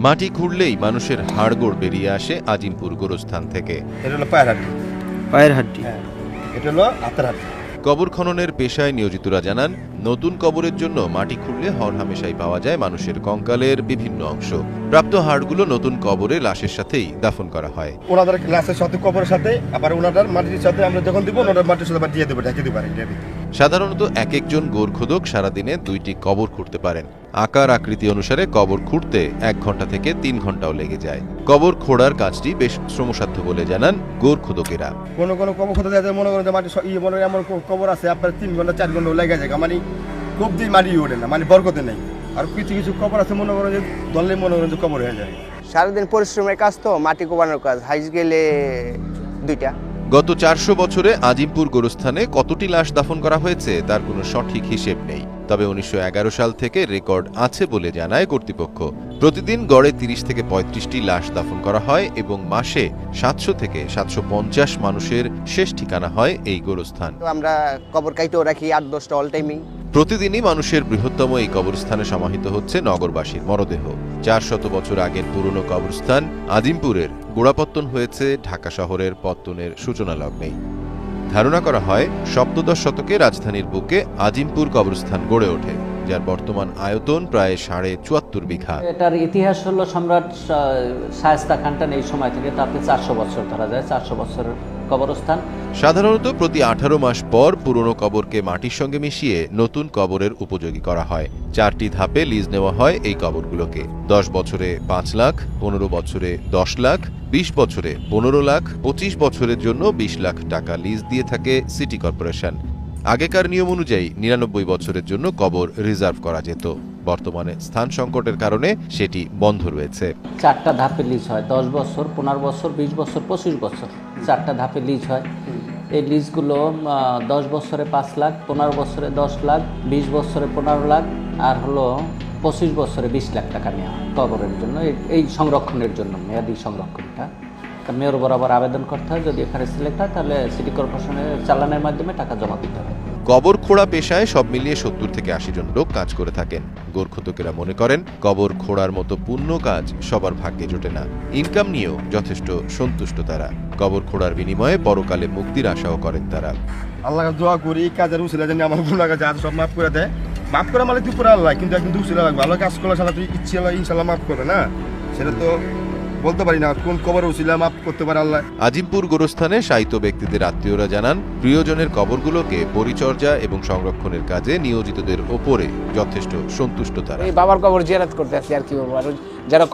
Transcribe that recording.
মাটি খুঁড়লেই মানুষের হাড়গোড় বেরিয়ে আসে আজিমপুর গোরস্থান থেকে। এটা হলো পায়ের হাড্ডি। পায়ের হাড্ডি। হ্যাঁ, এটা হলো হাতের হাড্ডি। কবর খননের পেশায় নিয়োজিতরা জানান, নতুন কবরের জন্য মাটি খুঁড়লে হরহামেশাই পাওয়া যায় মানুষের কঙ্কালের বিভিন্ন অংশ। প্রাপ্ত হাড়গুলো নতুন কবরে লাশের সাথেই দাফন করা হয়। ওনাদের লাশের সাথে কবরের সাথে আবার ওনাদের মাটির সাথে আমরা যখন দিব ওনাদের মাটির সাথে আবার দিয়ে দেবো, ঢেকে দিতে পারি। সাধারণত এক একজন গোরখোদক সারাদিনে 2টি কবর খুঁড়তে পারেন। আকার আকৃতি অনুসারে কবর খুঁড়তে 1 ঘন্টা থেকে 3 ঘন্টাও লেগে যায়। কবর খোঁড়ার কাজটি বেশ শ্রমসাধ্য বলে জানান গোরখোদকেরা। কোনো কবর খুঁড়তে যায় মনে করেন যে মাটি মনে এমন কবর আছে আপনার 3 ঘন্টা 4 ঘন্টা লেগে যায়, মানে খুব দিন মাটি ওঠে না, মানে বরকতে নেই। আর কিছু কিছু কবর আছে মনে করেন যে দলে মনে করেন যে কবর হয়ে যায়। সারাদিন পরিশ্রমের কাজ তো, মাটি কোবানোর কাজ। হাইজ গেলে 2টা। গত 400 বছরে আজিমপুর গোরস্থানে কতটি লাশ দাফন করা হয়েছে তার কোনো সঠিক হিসেব নেই। তবে 1911 সাল থেকে রেকর্ড আছে বলে জানায় কর্তৃপক্ষ। প্রতিদিন গড়ে 30 থেকে 35টি লাশ দাফন করা হয় এবং মাসে 700 থেকে 750 মানুষের শেষ ঠিকানা হয় এই গোরস্থান। তো আমরা কবর কাইতেও রাখি 8-10টা অল টাইমিং। প্রতিদিনই মানুষের বৃহত্তম এই কবরস্থানে সমাহিত হচ্ছে নগরবাসীর মরদেহ। 400 বছর আগের পুরনো কবরস্থান আজিমপুরের গোড়াপত্তন হয়েছে ঢাকা শহরের পত্তনের সূচনা লগ্নেই। ধারণা করা হয় 17শ শতকে রাজধানীর বুকে আজিমপুর কবরস্থান গড়ে ওঠে, যার বর্তমান আয়তন প্রায় 74.5 বিঘা। এটার ইতিহাস হলো সম্রাট শায়েস্তা খান এই সময় থেকে, তাতে 400 বছর ধরা যায়। 400 বছরের কবরস্থান। সাধারণত প্রতি 18 মাস পর পুরনো কবরকে মাটির সঙ্গে মিশিয়ে নতুন কবরের উপযোগী করা হয়। 4টি ধাপে লিজ নেওয়া হয় এই কবরগুলোকে। 10 বছরে 5 লাখ, 15 বছরে 10 লাখ, 20 বছরে 15 লাখ, 25 বছরের জন্য 20 লাখ টাকা লিজ দিয়ে থাকে সিটি কর্পোরেশন। আগেকার নিয়ম অনুযায়ী 99 বছরের জন্য কবর রিজার্ভ করা যেত। বর্তমানে স্থান সংকটের কারণে সেটি বন্ধ রয়েছে। 4টা ধাপে লিজ হয়, 10 বছর, 15 বছর, 20 বছর, 25 বছর। 4টা ধাপে লিজ হয়। এই লিজগুলো 10 বছরে 5 লাখ, 15 বছরে 10 লাখ, 20 বছরে 15 লাখ, আর হলো 25 বছরে 20 লাখ টাকা নেওয়া হয় কবরের জন্য। এই সংরক্ষণের জন্য, মেয়াদি সংরক্ষণটা মেয়র বরাবর আবেদন করতে হয়। যদি এখানে সিলেক্ট হয় তাহলে সিটি কর্পোরেশনের চালানের মাধ্যমে টাকা জমা দিতে হয়। কবর খোঁড়া পেশায় সব মিলিয়ে 70 থেকে 80 জন লোক কাজ করে থাকেন। গোরখোদকেরা মনে করেন কবর খোঁড়ার মতো পুণ্য কাজ সবার ভাগ্যে জোটে না। ইনকাম নিয়েও যথেষ্ট সন্তুষ্ট তারা। কবর খোঁড়ার বিনিময়ে পরকালে মুক্তির আশাও করেন তারা। আল্লাহকে দোয়া করি কাজের উসিলা যেন আমার গুনাহ কাজ সব মাফ করে দেয়। মাফ করে মানে তুই পুরো আল্লাহ, কিন্তু একদম উসিলা লাগবে। ভালো কাজ করলে সারা তুই ইচ্ছে আল্লাহ ইনশাআল্লাহ মাফ করবে না, সেটা তো বলতে পারি না কোন কবর উসিলা মাফ করতে পারে আল্লাহ। আজিমপুর গোরস্থানে শায়িত ব্যক্তিদের আত্মীয়রা জানান, প্রিয়জনের কবরগুলোকে পরিচর্যা এবং সংরক্ষণের কাজে নিয়োজিতদের ওপরে যথেষ্ট সন্তুষ্ট তারা। বাবার কবর জিয়ারত করতে আসি আর কি বলবো। আর যারা